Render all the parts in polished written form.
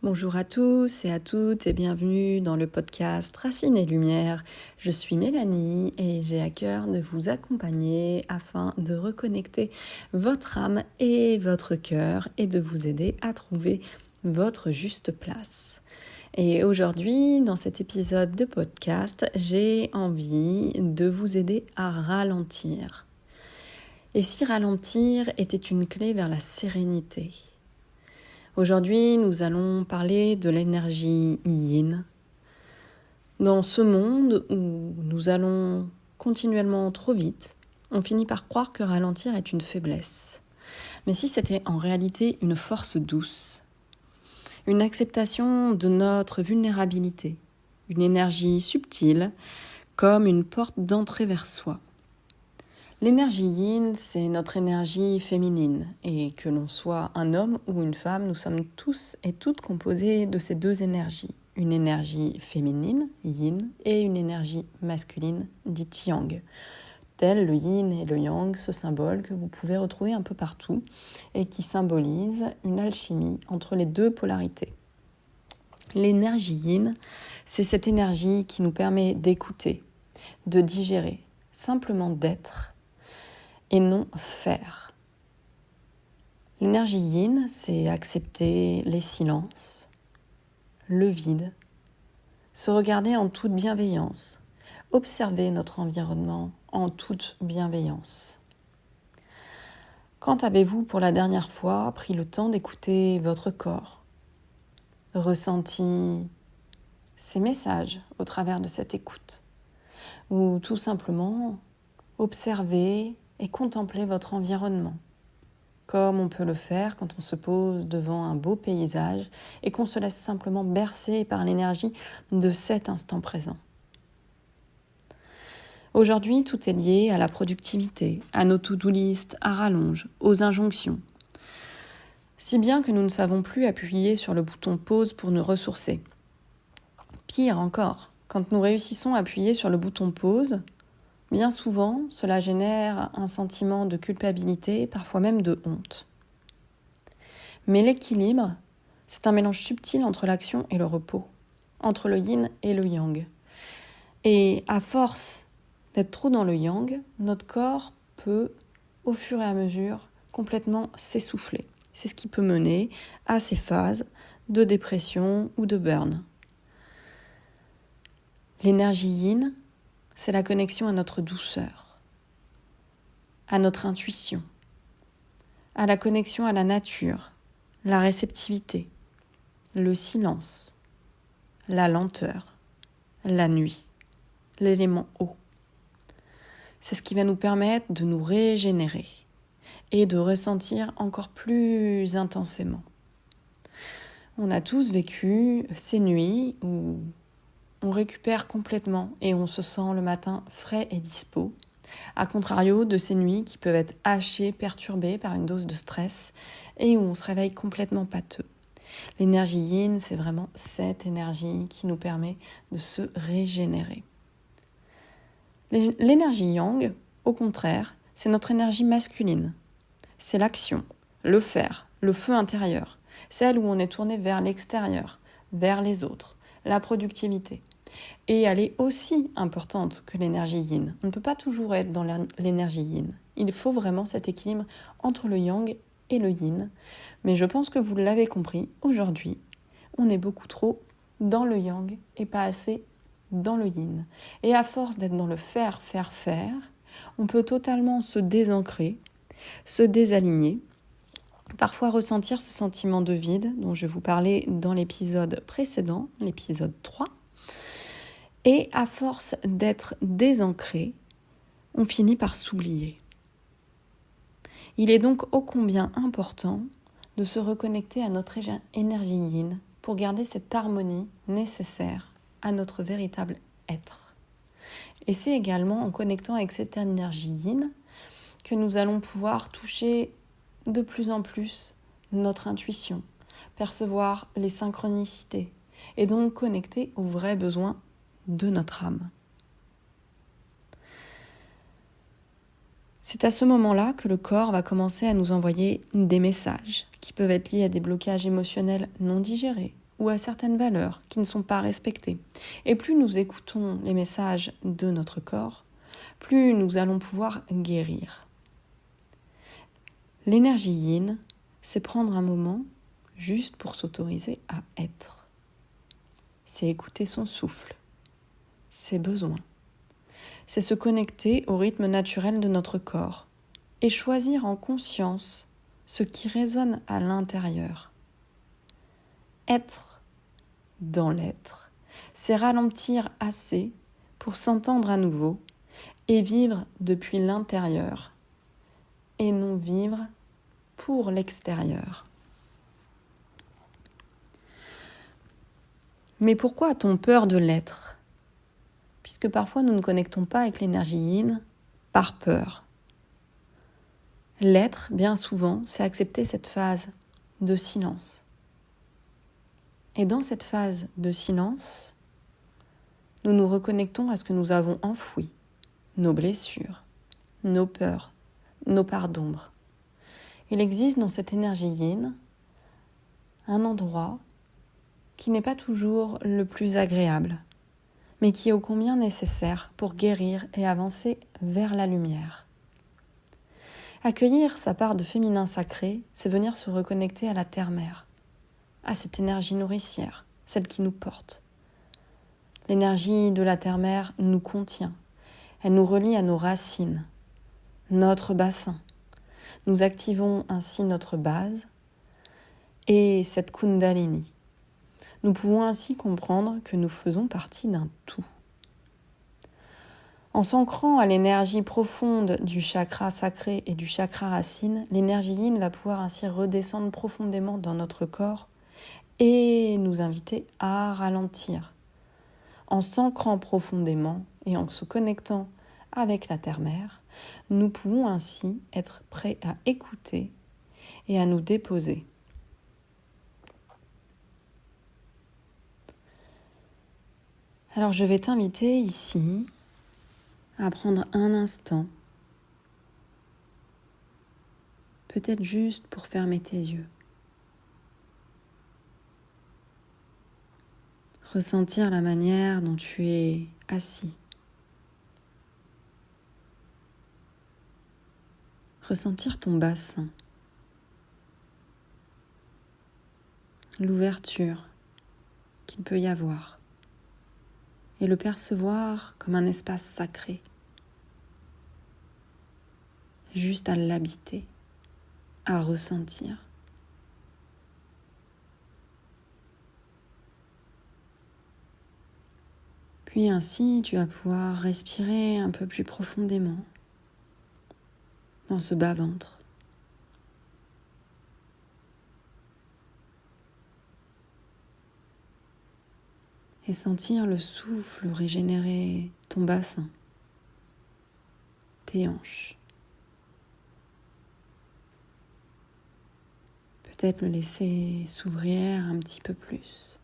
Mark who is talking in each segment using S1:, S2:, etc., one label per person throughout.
S1: Bonjour à tous et à toutes et bienvenue dans le podcast Racines et Lumière. Je suis Mélanie et j'ai à cœur de vous accompagner afin de reconnecter votre âme et votre cœur et de vous aider à trouver votre juste place. Et aujourd'hui, dans cet épisode de podcast, j'ai envie de vous aider à ralentir. Et si ralentir était une clé vers la sérénité ? Aujourd'hui, nous allons parler de l'énergie yin. Dans ce monde où nous allons continuellement trop vite, on finit par croire que ralentir est une faiblesse. Mais si c'était en réalité une force douce, une acceptation de notre vulnérabilité, une énergie subtile, comme une porte d'entrée vers soi. L'énergie yin, c'est notre énergie féminine, et que l'on soit un homme ou une femme, nous sommes tous et toutes composés de ces deux énergies. Une énergie féminine, yin, et une énergie masculine, dite yang. Tel le yin et le yang, ce symbole que vous pouvez retrouver un peu partout, et qui symbolise une alchimie entre les deux polarités. L'énergie yin, c'est cette énergie qui nous permet d'écouter, de digérer, simplement d'être, et non faire. L'énergie yin, c'est accepter les silences, le vide, se regarder en toute bienveillance, observer notre environnement en toute bienveillance. Quand avez-vous pour la dernière fois pris le temps d'écouter votre corps, ressenti ses messages au travers de cette écoute, ou tout simplement observer et contempler votre environnement, comme on peut le faire quand on se pose devant un beau paysage et qu'on se laisse simplement bercer par l'énergie de cet instant présent. Aujourd'hui, tout est lié à la productivité, à nos to-do list à rallonge, aux injonctions. Si bien que nous ne savons plus appuyer sur le bouton pause pour nous ressourcer. Pire encore, quand nous réussissons à appuyer sur le bouton pause, bien souvent, cela génère un sentiment de culpabilité, parfois même de honte. Mais l'équilibre, c'est un mélange subtil entre l'action et le repos, entre le yin et le yang. Et à force d'être trop dans le yang, notre corps peut, au fur et à mesure, complètement s'essouffler. C'est ce qui peut mener à ces phases de dépression ou de burn. L'énergie yin, c'est la connexion à notre douceur, à notre intuition, à la connexion à la nature, la réceptivité, le silence, la lenteur, la nuit, l'élément eau. C'est ce qui va nous permettre de nous régénérer et de ressentir encore plus intensément. On a tous vécu ces nuits où on récupère complètement et on se sent le matin frais et dispo, à contrario de ces nuits qui peuvent être hachées, perturbées par une dose de stress et où on se réveille complètement pâteux. L'énergie yin, c'est vraiment cette énergie qui nous permet de se régénérer. L'énergie yang, au contraire, c'est notre énergie masculine. C'est l'action, le faire, le feu intérieur, celle où on est tourné vers l'extérieur, vers les autres, la productivité. Et elle est aussi importante que l'énergie yin. On ne peut pas toujours être dans l'énergie yin. Il faut vraiment cet équilibre entre le yang et le yin. Mais je pense que vous l'avez compris, aujourd'hui, on est beaucoup trop dans le yang et pas assez dans le yin. Et à force d'être dans le faire, on peut totalement se désancrer, se désaligner, parfois ressentir ce sentiment de vide dont je vous parlais dans l'épisode précédent, l'épisode 3. Et à force d'être désancré, on finit par s'oublier. Il est donc ô combien important de se reconnecter à notre énergie yin pour garder cette harmonie nécessaire à notre véritable être. Et c'est également en connectant avec cette énergie yin que nous allons pouvoir toucher de plus en plus notre intuition, percevoir les synchronicités et donc connecter aux vrais besoins de notre âme. C'est à ce moment-là que le corps va commencer à nous envoyer des messages qui peuvent être liés à des blocages émotionnels non digérés, ou à certaines valeurs qui ne sont pas respectées. Et plus nous écoutons les messages de notre corps, plus nous allons pouvoir guérir. L'énergie yin, c'est prendre un moment juste pour s'autoriser à être. C'est écouter son souffle, ses besoins. C'est se connecter au rythme naturel de notre corps et choisir en conscience ce qui résonne à l'intérieur. Être dans l'être, c'est ralentir assez pour s'entendre à nouveau et vivre depuis l'intérieur et non vivre pour l'extérieur. Mais pourquoi a-t-on peur de l'être ? Puisque parfois nous ne connectons pas avec l'énergie yin par peur. L'être, bien souvent, c'est accepter cette phase de silence. Et dans cette phase de silence, nous nous reconnectons à ce que nous avons enfoui, nos blessures, nos peurs, nos parts d'ombre. Il existe dans cette énergie yin un endroit qui n'est pas toujours le plus agréable, mais qui est ô combien nécessaire pour guérir et avancer vers la lumière. Accueillir sa part de féminin sacré, c'est venir se reconnecter à la terre-mère, à cette énergie nourricière, celle qui nous porte. L'énergie de la terre-mère nous contient, elle nous relie à nos racines, notre bassin. Nous activons ainsi notre base et cette Kundalini. Nous pouvons ainsi comprendre que nous faisons partie d'un tout. En s'ancrant à l'énergie profonde du chakra sacré et du chakra racine, l'énergie yin va pouvoir ainsi redescendre profondément dans notre corps et nous inviter à ralentir. En s'ancrant profondément et en se connectant avec la terre-mère, nous pouvons ainsi être prêts à écouter et à nous déposer. Alors je vais t'inviter ici à prendre un instant, peut-être juste pour fermer tes yeux. Ressentir la manière dont tu es assis. Ressentir ton bassin. L'ouverture qu'il peut y avoir. Et le percevoir comme un espace sacré. Juste à l'habiter, à ressentir. Puis ainsi, tu vas pouvoir respirer un peu plus profondément dans ce bas-ventre. Et sentir le souffle régénérer ton bassin, tes hanches. Peut-être le laisser s'ouvrir un petit peu plus.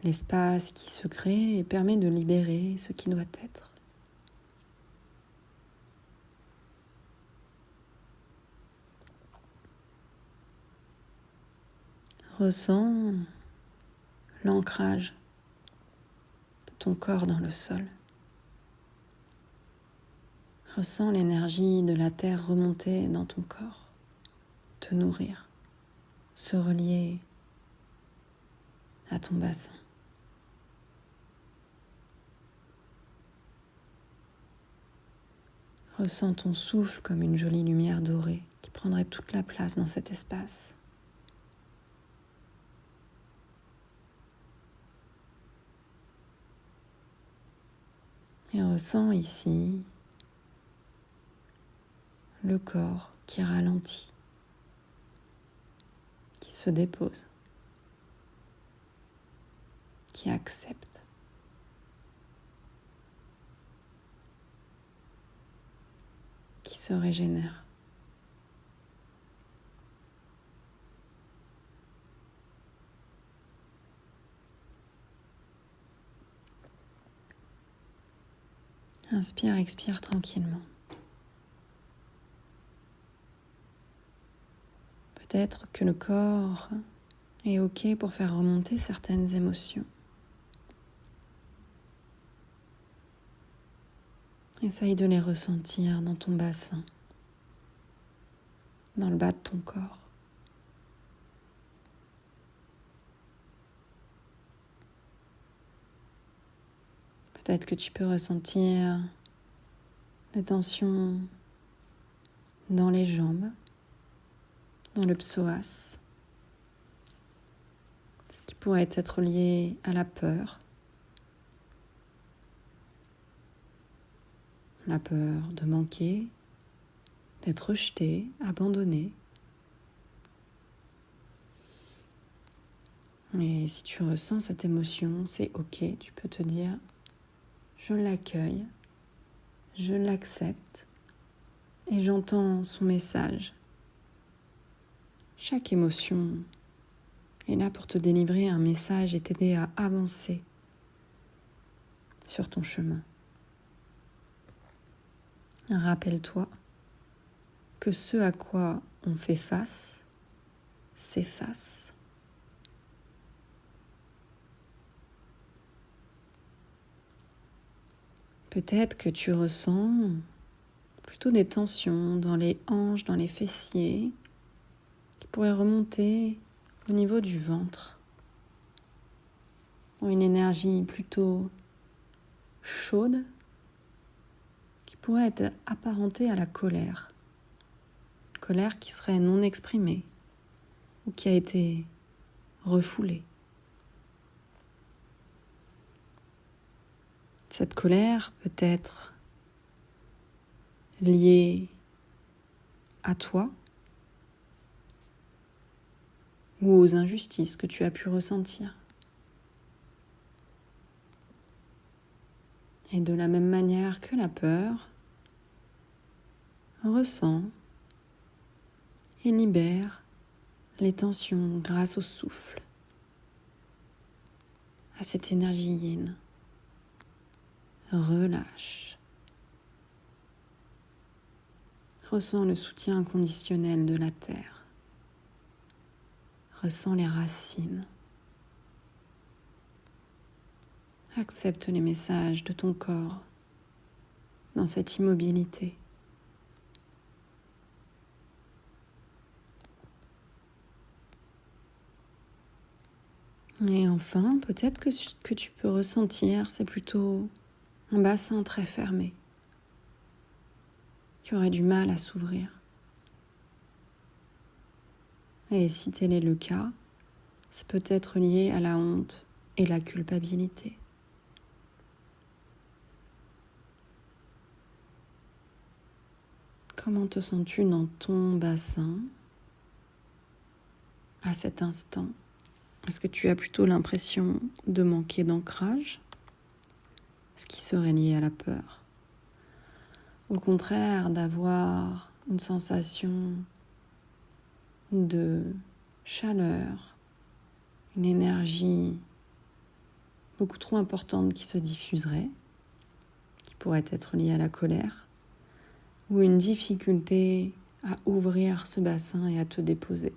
S1: L'espace qui se crée permet de libérer ce qui doit être. Ressens l'ancrage de ton corps dans le sol. Ressens l'énergie de la terre remonter dans ton corps, te nourrir, se relier à ton bassin. Ressens ton souffle comme une jolie lumière dorée qui prendrait toute la place dans cet espace. Et ressens ici le corps qui ralentit, qui se dépose, qui accepte. Qui se régénère. Inspire, expire tranquillement. Peut-être que le corps est OK pour faire remonter certaines émotions. Essaye de les ressentir dans ton bassin, dans le bas de ton corps. Peut-être que tu peux ressentir des tensions dans les jambes, dans le psoas, ce qui pourrait être lié à la peur de manquer, d'être rejeté, abandonné. Et si tu ressens cette émotion, c'est OK, tu peux te dire « je l'accueille, je l'accepte et j'entends son message ». Chaque émotion est là pour te délivrer un message et t'aider à avancer sur ton chemin. Rappelle-toi que ce à quoi on fait face s'efface. Peut-être que tu ressens plutôt des tensions dans les hanches, dans les fessiers, qui pourraient remonter au niveau du ventre. Une énergie plutôt chaude qui pourrait être apparentée à la colère. Une colère qui serait non exprimée ou qui a été refoulée. Cette colère peut être liée à toi ou aux injustices que tu as pu ressentir. Et de la même manière que la peur, ressent et libère les tensions grâce au souffle, à cette énergie yin. Relâche. Ressens le soutien inconditionnel de la terre. Ressens les racines. Accepte les messages de ton corps dans cette immobilité. Et enfin, peut-être que ce que tu peux ressentir, c'est plutôt un bassin très fermé, qui aurait du mal à s'ouvrir. Et si tel est le cas, c'est peut-être lié à la honte et la culpabilité. Comment te sens-tu dans ton bassin à cet instant ? Est-ce que tu as plutôt l'impression de manquer d'ancrage, ce qui serait lié à la peur ? Au contraire, d'avoir une sensation de chaleur, une énergie beaucoup trop importante qui se diffuserait, qui pourrait être liée à la colère, ou une difficulté à ouvrir ce bassin et à te déposer,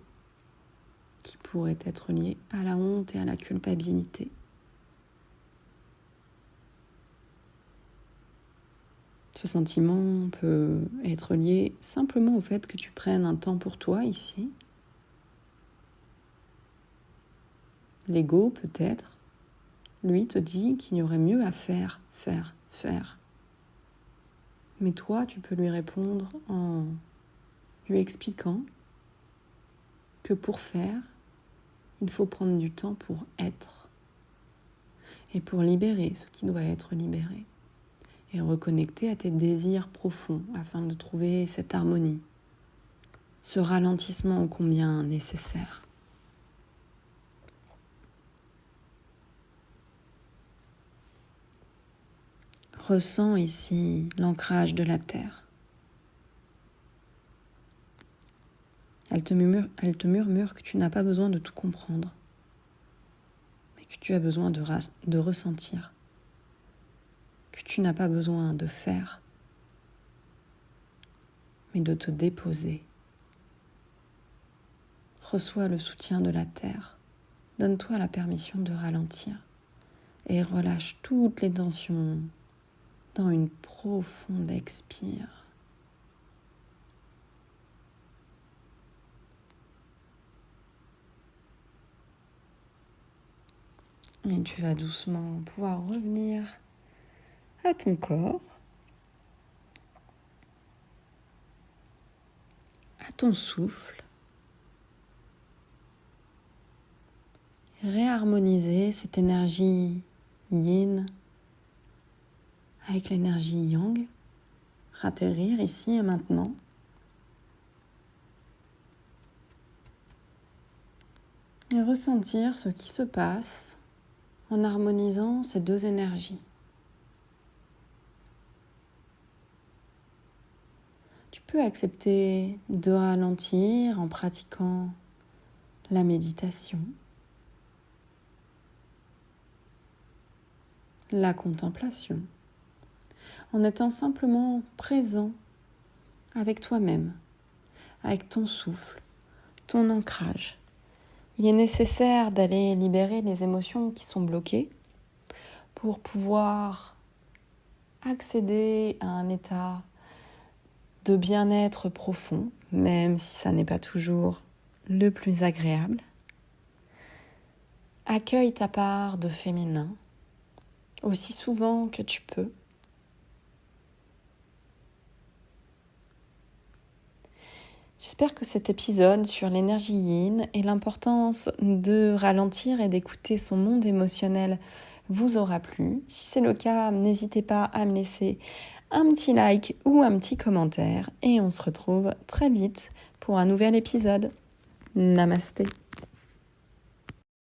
S1: qui pourrait être liée à la honte et à la culpabilité. Ce sentiment peut être lié simplement au fait que tu prennes un temps pour toi ici. L'ego, peut-être, lui te dit qu'il y aurait mieux à faire. Mais toi, tu peux lui répondre en lui expliquant que pour faire, il faut prendre du temps pour être et pour libérer ce qui doit être libéré et reconnecter à tes désirs profonds afin de trouver cette harmonie, ce ralentissement ô combien nécessaire. Ressens ici l'ancrage de la terre. Elle te murmure que tu n'as pas besoin de tout comprendre, mais que tu as besoin de ressentir, que tu n'as pas besoin de faire, mais de te déposer. reçois le soutien de la terre. Donne-toi la permission de ralentir et relâche toutes les tensions dans une profonde expire. Et tu vas doucement pouvoir revenir à ton corps, à ton souffle, réharmoniser cette énergie yin avec l'énergie yang, ratterrir ici et maintenant. Et ressentir ce qui se passe en harmonisant ces deux énergies. Tu peux accepter de ralentir en pratiquant la méditation, la contemplation, en étant simplement présent avec toi-même, avec ton souffle, ton ancrage. Il est nécessaire d'aller libérer les émotions qui sont bloquées pour pouvoir accéder à un état de bien-être profond, même si ça n'est pas toujours le plus agréable. Accueille ta part de féminin aussi souvent que tu peux. J'espère que cet épisode sur l'énergie yin et l'importance de ralentir et d'écouter son monde émotionnel vous aura plu. Si c'est le cas, n'hésitez pas à me laisser un petit like ou un petit commentaire et on se retrouve très vite pour un nouvel épisode. Namasté.